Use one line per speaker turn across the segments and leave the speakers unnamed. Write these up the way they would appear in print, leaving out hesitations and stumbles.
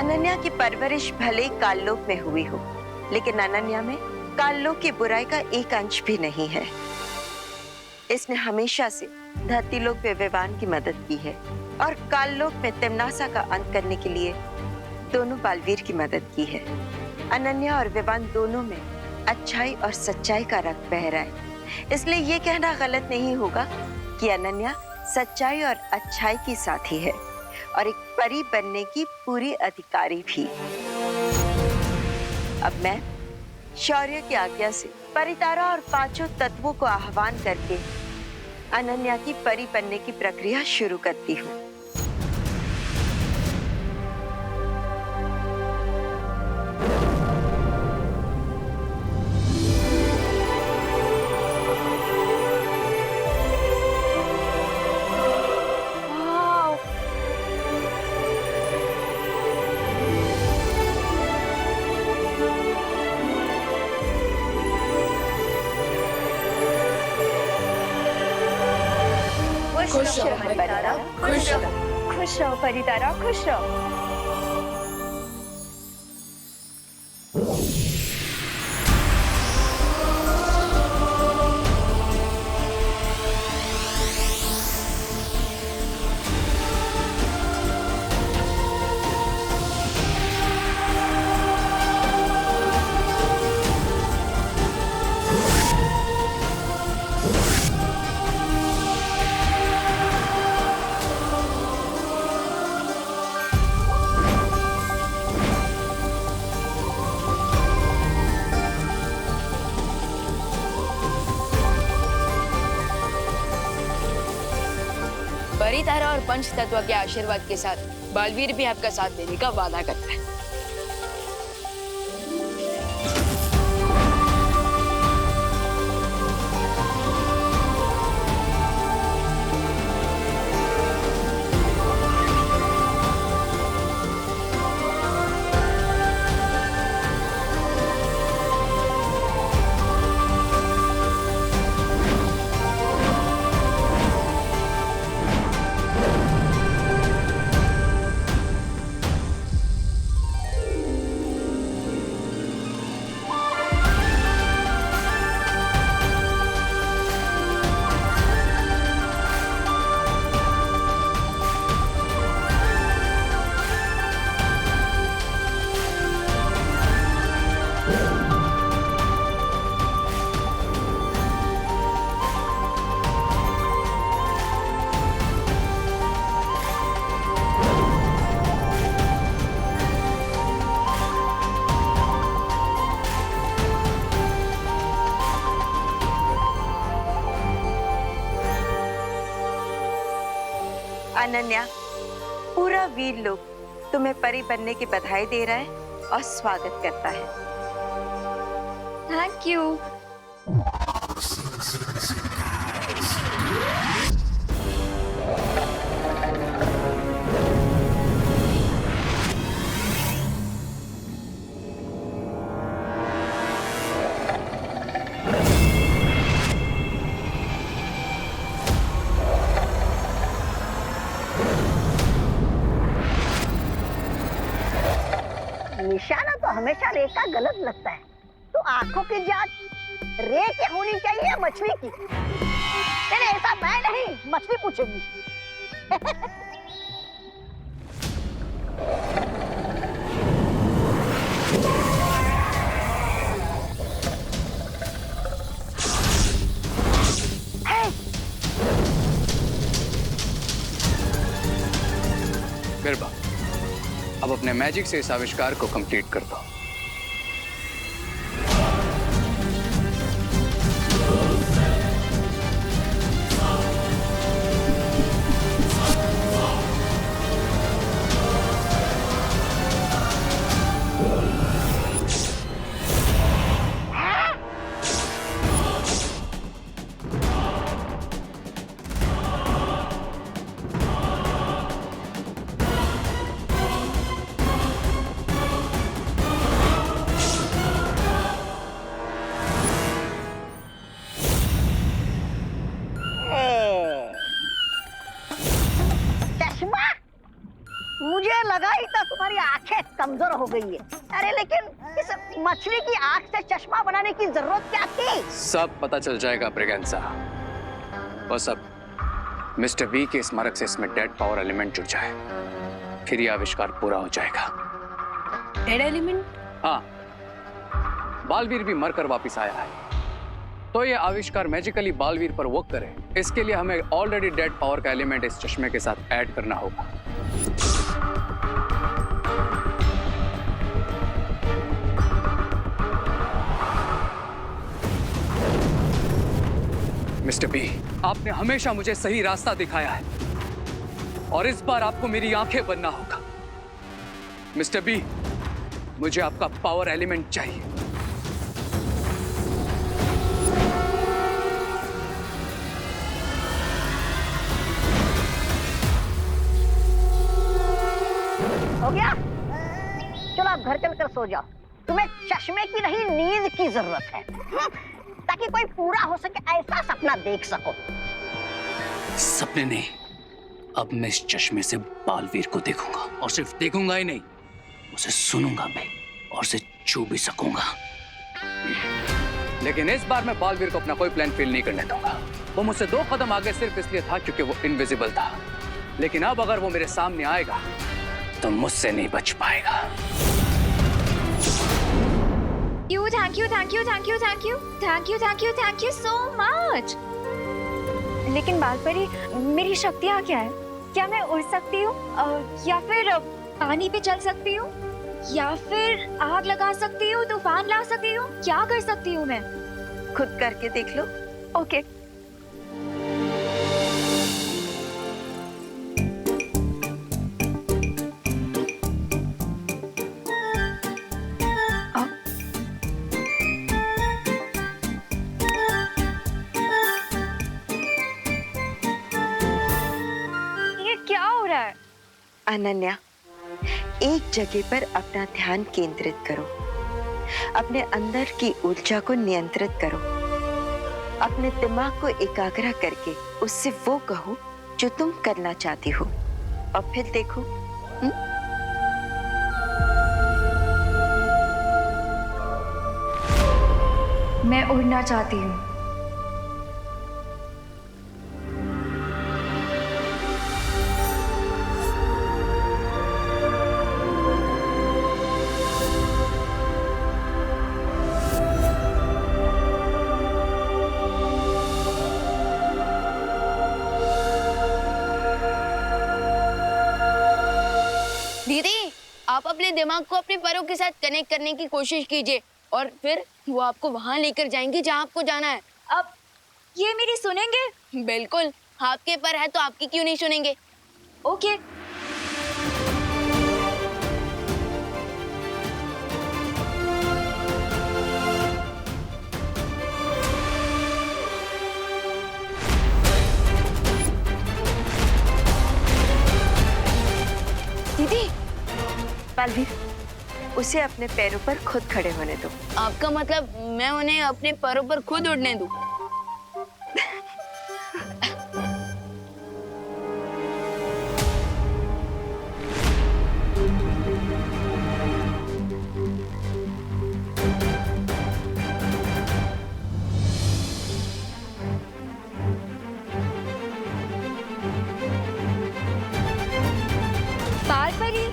अनन्या की परवरिश भले ही काललोक में हुई हो, लेकिन अनन्या में काललोक की बुराई का एक अंश भी नहीं है। इसने हमेशा से धरतीलोक में विवान की मदद की है और काललोक में तिम्नासा का अंत करने के लिए दोनों बालवीर की मदद की है। अनन्या और विवान दोनों में अच्छाई और सच्चाई का रक्त बह रहा है, इसलिए ये कहना गलत नहीं होगा कि अनन्या सच्चाई और अच्छाई की साथी है और एक परी बनने की पूरी अधिकारी भी। अब मैं शौर्य की आज्ञा से परितारा और पांचों तत्वों को आह्वान करके अनन्या की परी बनने की प्रक्रिया शुरू करती हूँ।
खुश रहो परितारा, खुश रहो।
खुश रहो परितारा, खुश रहो।
परितारा और पंच तत्व के आशीर्वाद के साथ बालवीर भी आपका साथ देने का वादा करता है।
अनन्या, पूरा वीर लोग तुम्हें परी बनने की बधाई दे रहा है और स्वागत करता है।
Thank you.
निशाना तो हमेशा रे का गलत लगता है, तो आंखों की जांच रे की होनी चाहिए या मछली की? नहीं ऐसा मैं नहीं, मछली पूछेगी।
गरबा, अब अपने मैजिक से इस आविष्कार को कंप्लीट कर दो।
मुझे लगा ही था तुम्हारी आंखें कमजोर हो गई है। अरे लेकिन इस मछली की आंख से चश्मा बनाने की जरूरत क्या थी?
सब पता चल जाएगा ब्रिगेंसा। और सब मिस्टर बी के स्मारक से इसमें डेड पावर एलिमेंट जुड़ जाए, फिर ये आविष्कार पूरा हो जाएगा।
Dead element?
हाँ, बालवीर भी मरकर वापस आया है, तो ये आविष्कार मैजिकली बालवीर पर वर्क करे, इसके लिए हमें ऑलरेडी डेड पावर का एलिमेंट इस चश्मे के साथ ऐड करना होगा। मिस्टर बी, आपने हमेशा मुझे सही रास्ता दिखाया है और इस बार आपको मेरी आंखें बनना होगा। मिस्टर बी, मुझे आपका पावर एलिमेंट चाहिए।
हो गया? चलो आप घर चलकर सो जाओ। तुम्हें चश्मे की नहीं, नींद की जरूरत है, ताकि कोई पूरा हो सके ऐसा सपना देख सको।
सपने नहीं, अब मैं इस चश्मे से बालवीर को देखूंगा, और सिर्फ देखूंगा ही नहीं, उसे सुनूंगा भी और उसे छू भी सकूंगा। लेकिन इस बार मैं बालवीर को अपना कोई प्लान फेल नहीं करने दूंगा। वो मुझसे 2 कदम आगे सिर्फ इसलिए था क्योंकि वो इनविजिबल था, लेकिन अब अगर वो मेरे सामने आएगा तो मुझसे नहीं बच पाएगा।
Thank you so much. लेकिन बालपरी, मेरी शक्तियाँ क्या है? क्या मैं उड़ सकती हूँ, या फिर पानी पे चल सकती हूँ, या फिर आग लगा सकती हूँ, तूफान ला सकती हूँ? क्या कर सकती हूँ मैं?
खुद करके देख लो।
ओके।
अनन्या, एक जगह पर अपना ध्यान केंद्रित करो, अपने अंदर की ऊर्जा को नियंत्रित करो, अपने दिमाग को एकाग्र करके उससे वो कहो जो तुम करना चाहती हो, और फिर देखो।
मैं उड़ना चाहती हूँ।
दीदी, आप अपने दिमाग को अपने पैरों के साथ कनेक्ट करने की कोशिश कीजिए और फिर वो आपको वहां लेकर जाएंगे जहां आपको जाना है।
अब ये मेरी सुनेंगे?
बिल्कुल, आपके पर है तो आपकी क्यों नहीं सुनेंगे।
ओके।
दीदी, बालवीर, उसे अपने पैरों पर खुद खड़े होने दो।
आपका मतलब मैं उन्हें अपने पैरों पर खुद उड़ने दूं?
बालपरी,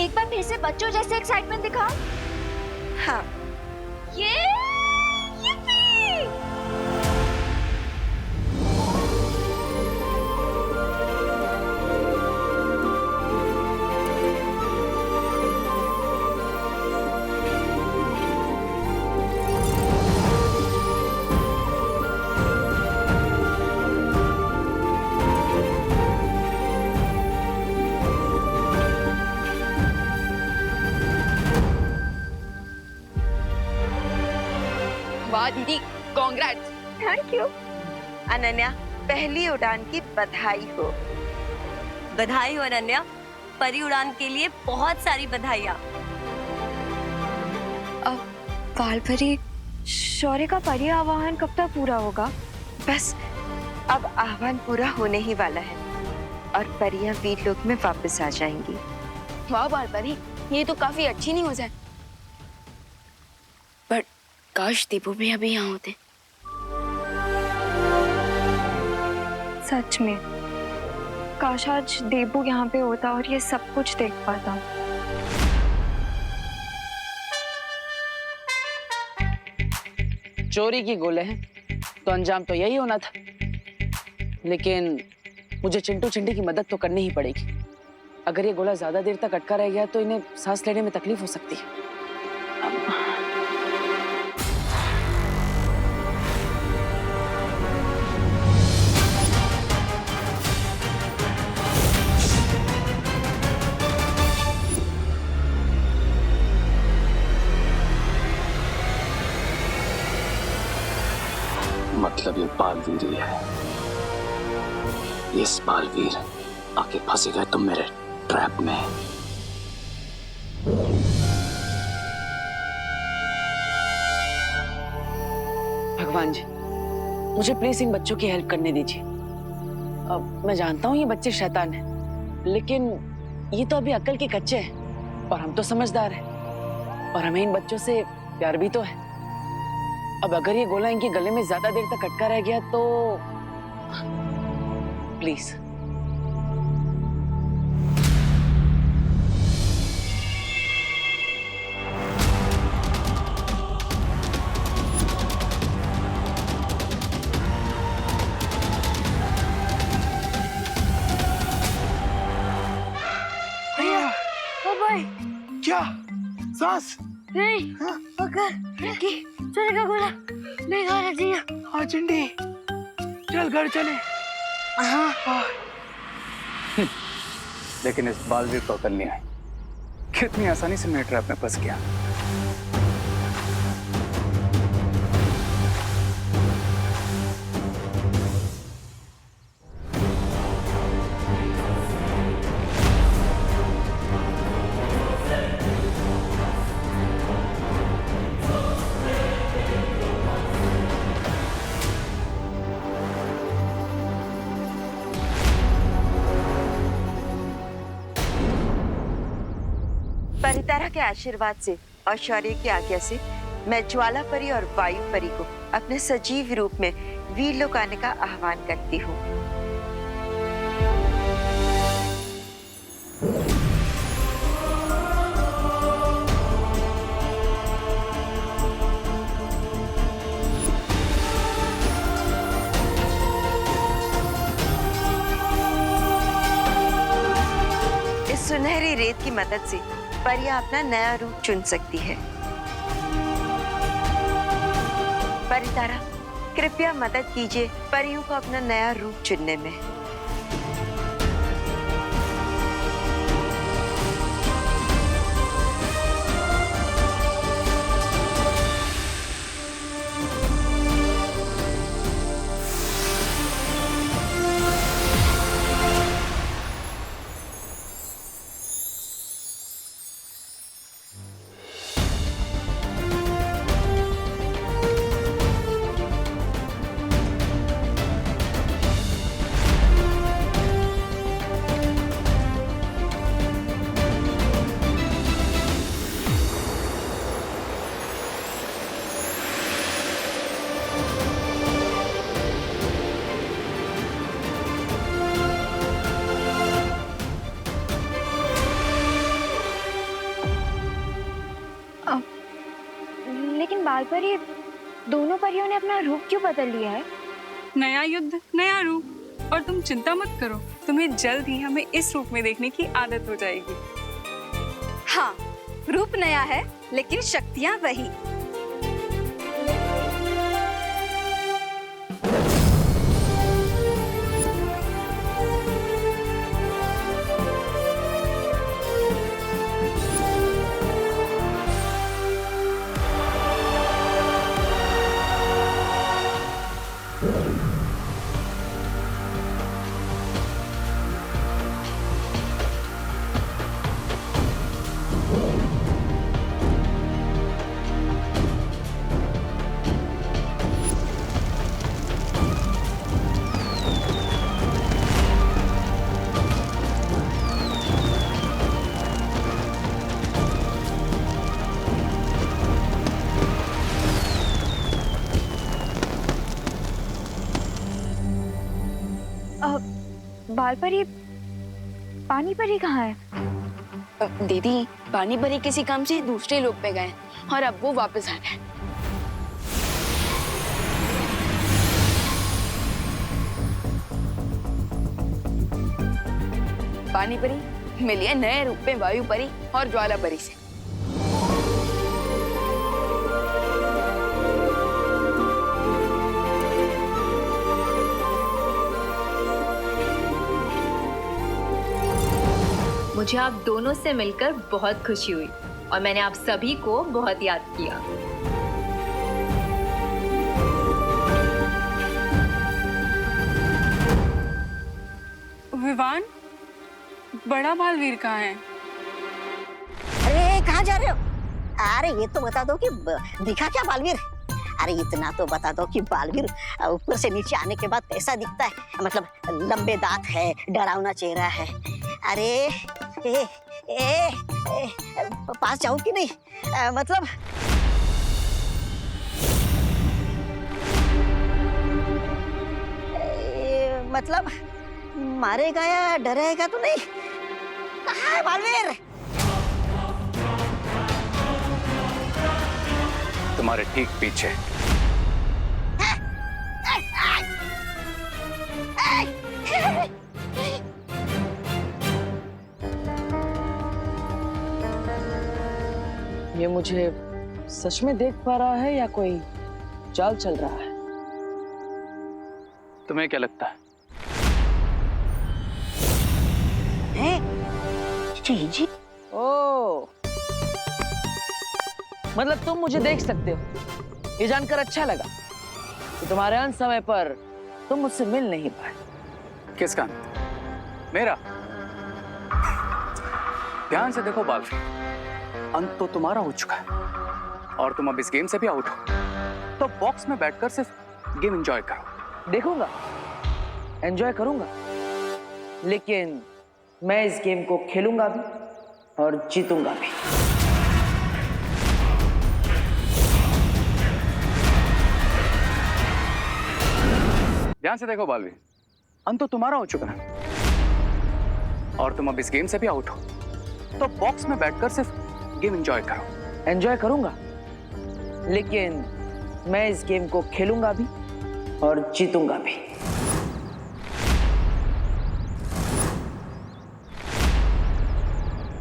एक बार फिर से बच्चों जैसे एक्साइटमेंट दिखाओ।
हाँ,
Yippee!
वाह दीदी, कांग्रेट्स।
Thank you.
अनन्या, पहली उड़ान की बधाई हो।
बधाई हो अनन्या, परी उड़ान के लिए बहुत सारी बधाइयाँ।
बालपरी, शौर्य का परी आवाहन कब तक पूरा होगा?
बस अब आह्वान पूरा होने ही वाला है और परियां वीर लोक में वापस आ जाएंगी।
वाह बालपरी, ये तो काफी अच्छी न्यूज़ है। पर काश दीपू भी अभी यहाँ होते।
सच में काश आज देबू यहाँ पे होता और ये सब कुछ देख पाता।
चोरी की गोले हैं तो अंजाम तो यही होना था, लेकिन मुझे चिंटू चिंटी की मदद तो करनी ही पड़ेगी। अगर ये गोला ज्यादा देर तक अटका रह गया तो इन्हें सांस लेने में तकलीफ हो सकती है।
मतलब ये बालवीर ही है। इस बालवीर आके फंसे गए तुम मेरे ट्रैप में।
भगवान जी, मुझे प्लीज इन बच्चों की हेल्प करने दीजिए। अब मैं जानता हूँ ये बच्चे शैतान हैं, लेकिन ये तो अभी अक्ल के कच्चे हैं और हम तो समझदार हैं, और हमें इन बच्चों से प्यार भी तो है। अब अगर ये गोला इनके गले में ज्यादा देर तक अटका रह गया तो प्लीज।
क्या सांस?
नहीं, पकड़ कि चलेगा गोला नहीं खा रही है।
हाँ चिंटी, चल घर चले। लेकिन इस बालवीर को अकल नहीं आई, कितनी आसानी से मेरे ट्रैप में फंस गया।
परितारा के आशीर्वाद से और शौर्य की आज्ञा से मैं ज्वाला परी और वायु परी को अपने सजीव रूप में वीर लोक आने का आह्वान करती हूँ। इस सुनहरी रेत की मदद से परियां अपना नया रूप चुन सकती है। परितारा, कृपया मदद कीजिए परियों को अपना नया रूप चुनने में।
लेकिन बाल परी, दोनों परियों ने अपना रूप क्यों बदल लिया है?
नया युद्ध, नया रूप। और तुम चिंता मत करो, तुम्हें जल्द ही हमें इस रूप में देखने की आदत हो जाएगी।
हाँ, रूप नया है लेकिन शक्तियां वही।
बाल परी, पानी परी कहाँ है?
दीदी, पानी परी किसी काम से दूसरे लोग पे गए और अब वो वापस आ रहे हैं। पानी परी मिलिए नए रूप में वायु परी और ज्वाला परी से।
मुझे आप दोनों से मिलकर बहुत खुशी हुई और मैंने आप सभी को बहुत याद किया।
विवान, बड़ा बालवीर कहाँ है?
अरे कहाँ जा रहे हो? अरे ये तो बता दो कि दिखा क्या बालवीर? अरे इतना तो बता दो कि बालवीर ऊपर से नीचे आने के बाद कैसा दिखता है? मतलब लंबे दांत है, डरावना चेहरा है। अरे पास जाऊं कि नहीं? मतलब मतलब मारेगा या डराएगा तो नहीं? कहाँ है बालवीर?
तुम्हारे ठीक पीछे।
ये मुझे सच में देख पा रहा है या कोई चाल चल रहा है?
तुम्हें क्या लगता है?
जी।
ओ, मतलब तुम मुझे देख सकते हो। ये जानकर अच्छा लगा कि तुम्हारे अंत समय पर तुम मुझसे मिल नहीं पाए।
किसका? मेरा? ध्यान से देखो बालवीर, अंत तो तुम्हारा हो चुका है और तुम अब इस गेम से भी आउट हो। तो बॉक्स में बैठकर सिर्फ गेम एंजॉय करो।
देखूंगा, एंजॉय करूंगा, लेकिन मैं इस गेम को खेलूंगा भी और जीतूंगा भी।
ध्यान से देखो बालवीर, अंत तो तुम्हारा हो चुका है और तुम अब इस गेम से भी आउट हो। तो बॉक्स में बैठकर सिर्फ गेम एंजॉय करो।
एंजॉय करूंगा, लेकिन मैं इस गेम को खेलूंगा भी और जीतूंगा भी।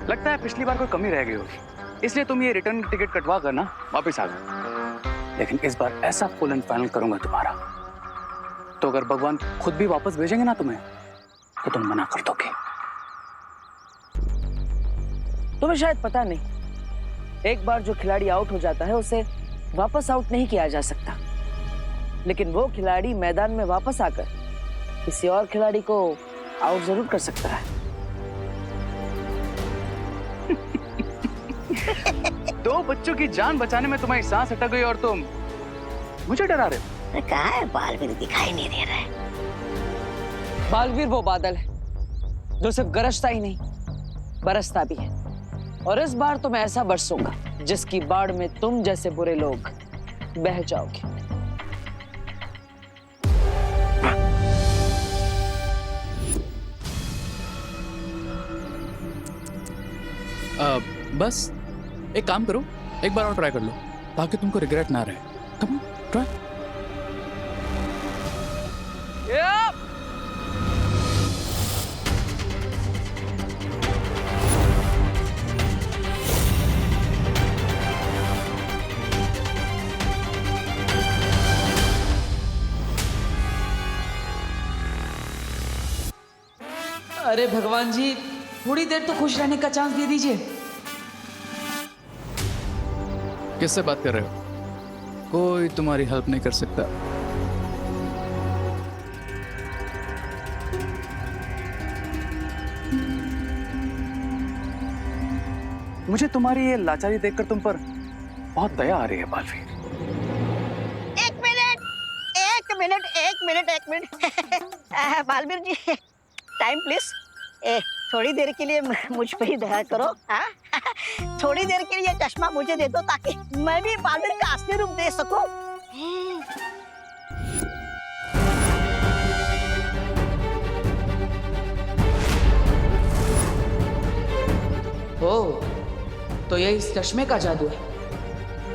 लगता है पिछली बार कोई कमी रह गई होगी, इसलिए तुम ये रिटर्न टिकट कटवा कर ना वापस आ गए। लेकिन इस बार ऐसा फुल एंड फाइनल करूंगा तुम्हारा, तो अगर भगवान खुद भी वापस भेजेंगे ना तुम्हें, तो तुम मना कर दोगे।
तुम्हें शायद पता नहीं, एक बार जो खिलाड़ी आउट हो जाता है उसे वापस आउट नहीं किया जा सकता, लेकिन वो खिलाड़ी मैदान में वापस आकर किसी और खिलाड़ी को आउट जरूर कर सकता है।
दो बच्चों की जान बचाने में तुम्हारी सांस अटक गई और तुम मुझे डरा रहे हो।
कहाँ है बालवीर? दिखाई नहीं दे रहा है।
बालवीर वो बादल है जो सिर्फ गरजता ही नहीं, बरसता भी है। और इस बार तो मैं ऐसा बरसूंगा जिसकी बाढ़ में तुम जैसे बुरे लोग बह जाओगे।
बस एक काम करो, एक बार और ट्राई कर लो ताकि तुमको रिग्रेट ना रहे। Come on, try.
अरे भगवान जी, थोड़ी देर तो खुश रहने का चांस दे दीजिए।
किससे बात कर रहे हो? कोई तुम्हारी हेल्प नहीं कर सकता।
मुझे तुम्हारी ये लाचारी देखकर तुम पर बहुत दया आ रही है बालवीर।
एक minute Balveer ji, time please. थोड़ी देर के लिए मुझ पे ही दया करो। थोड़ी देर के लिए चश्मा मुझे दे दो ताकि मैं भी बालवीर का असली रूप दे सकूं।
तो ये इस चश्मे का जादू है,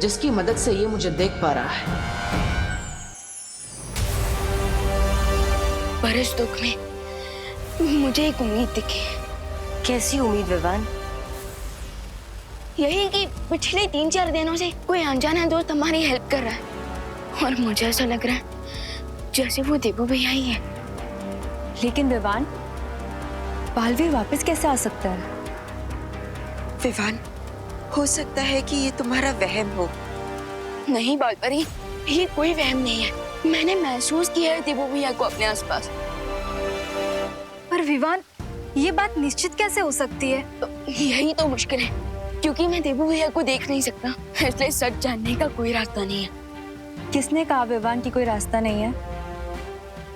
जिसकी मदद से ये मुझे देख पा रहा है।
पर इस दुख में मुझे एक उम्मीद दिखी।
कैसी उम्मीद विवान?
यही कि पिछले 3-4 दिनों से कोई अनजाना दोस्त हमारी हेल्प कर रहा है और मुझे ऐसा लग रहा है जैसे वो देबू भैया ही है।
लेकिन विवान, बालवीर वापस कैसे आ सकता है?
विवान, हो सकता है कि ये तुम्हारा वहम हो।
नहीं बालपरी, ये कोई वहम नहीं है। मैंने महसूस किया है देबू भैया को अपने आसपास।
पर विवान, ये बात निश्चित कैसे हो सकती है?
यही तो मुश्किल है, क्योंकि मैं देबू भैया को देख नहीं सकता, इसलिए सच जानने का कोई रास्ता नहीं है।
किसने कहा विवान की कोई रास्ता नहीं है?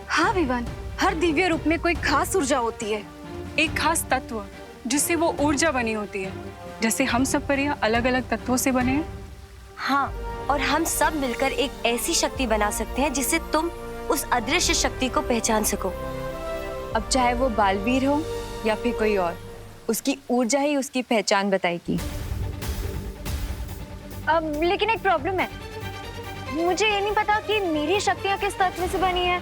हाँ विवान, हर दिव्य रूप में कोई खास ऊर्जा होती है,
एक खास तत्व जिससे वो ऊर्जा बनी होती है, जैसे हम सब परियां अलग अलग तत्वों से बने हैं।
हाँ, और हम सब मिलकर एक ऐसी शक्ति बना सकते हैं जिससे तुम उस अदृश्य शक्ति को पहचान सको।
अब चाहे वो बालवीर हो या फिर कोई और, उसकी ऊर्जा ही उसकी पहचान बताएगी। अब लेकिन एक प्रॉब्लम है, मुझे ये नहीं पता कि मेरी शक्तियाँ किस तत्व से बनी है।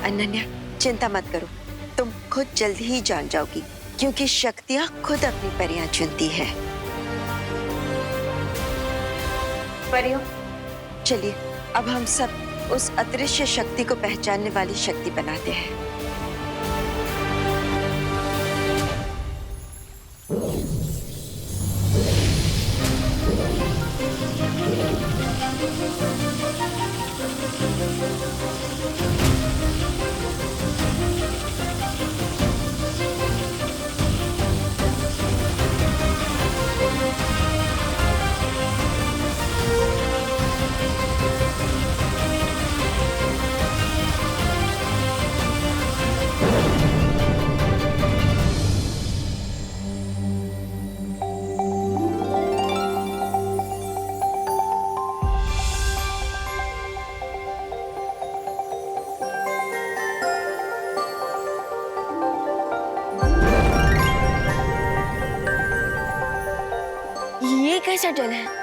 अनन्या, चिंता मत करो, तुम खुद जल्दी ही जान जाओगी, क्योंकि शक्तियाँ खुद अपनी परियां चुनती है।
परियों,
चलिए अब हम सब उस अदृश्य शक्ति को पहचानने वाली शक्ति बनाते हैं।
ये कैसा जल है?